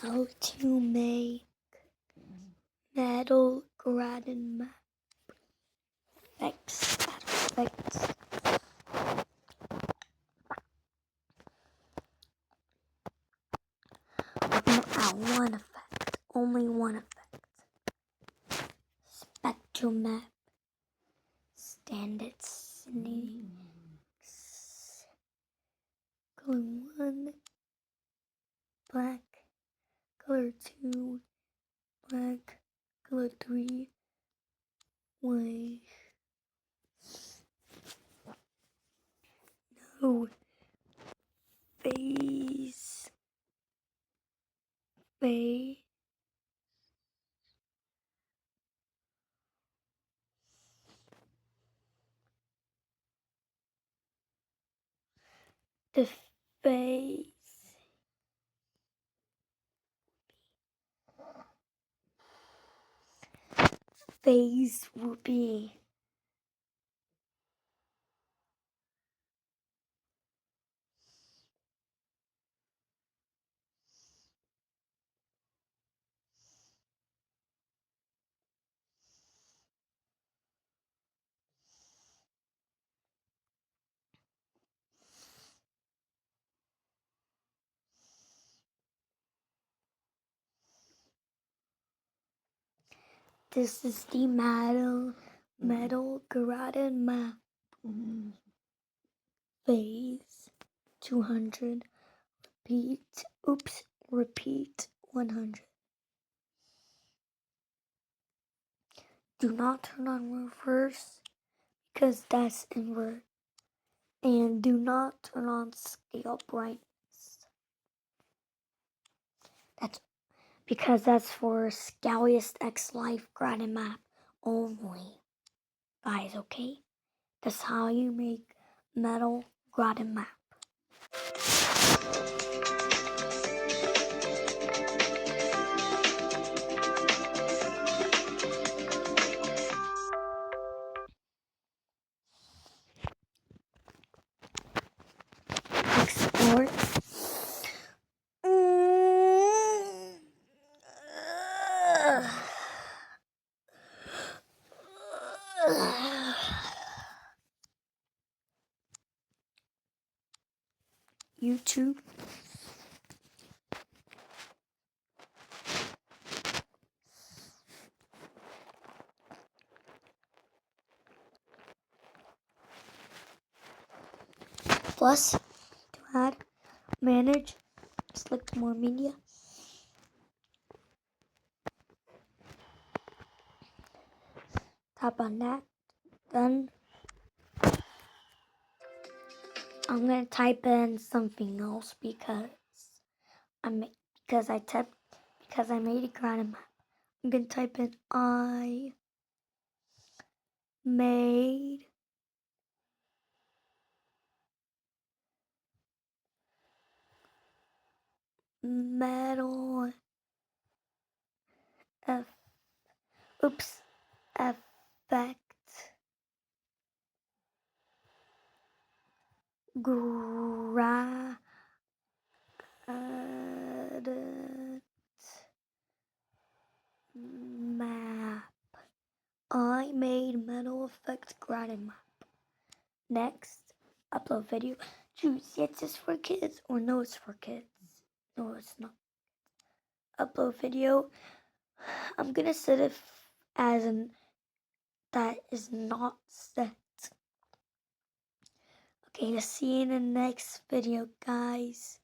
How to make metal garden map effects. One effect, only one effect. Spectrum map, standard snakes. Color 1, black. Color 2, black. Color 3, white. No. Phase. The phase will be this is the metal garden map. Phase 200. Repeat 100. Do not turn on reverse because that's invert. And do not turn on scale brightness. That's for Scaliest X Life garden map only. Guys, okay? That's how you make metal garden map. Export. YouTube. Plus, to add, manage, select more media. Tap on that. Then I'm gonna type in something else because I made a garden map. I'm gonna type in I made metal effect garden map. I made metal effect garden map. Next, upload video. Choose yes, it's for kids or no, it's for kids. No, it's not. Upload video. I'm gonna set it as that is not set. Okay, see you in the next video, guys.